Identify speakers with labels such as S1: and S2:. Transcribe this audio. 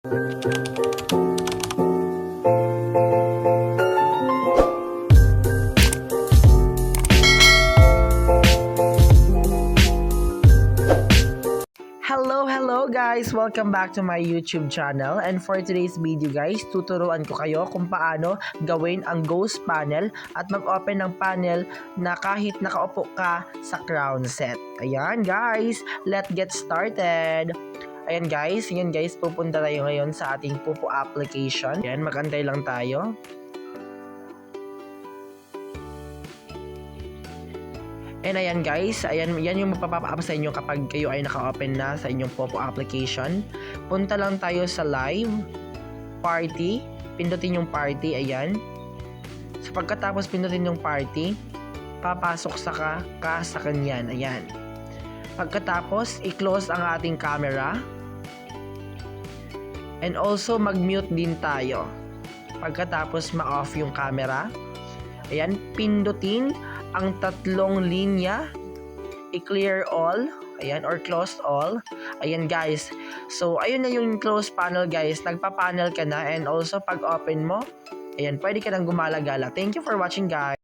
S1: Hello guys! Welcome back to my YouTube channel, and for today's video guys, tuturuan ko kayo kung paano gawin ang ghost panel at mag-open ng panel na kahit nakaupo ka sa crown set. Ayan guys, let's get started! Ayan guys, pupunta tayo ngayon sa ating Pupo application. Ayan, mag-antay lang tayo. And ayan guys, yan yung mapapapa-up sa inyo kapag kayo ay naka-open na sa inyong Pupo application. Punta lang tayo sa live, party, pindutin yung party, ayan. So pagkatapos pindutin yung party, papasok ka sa kanyan, ayan. Pagkatapos, i-close ang ating camera. And also mag-mute din tayo. Pagkatapos ma-off yung camera, ayan, pindutin ang tatlong linya, i-clear all, ayan, or close all. Ayan guys, so ayun na yung close panel guys, nagpa-panel ka na, and also pag open mo, ayan, pwede ka nang gumala-gala. Thank you for watching guys.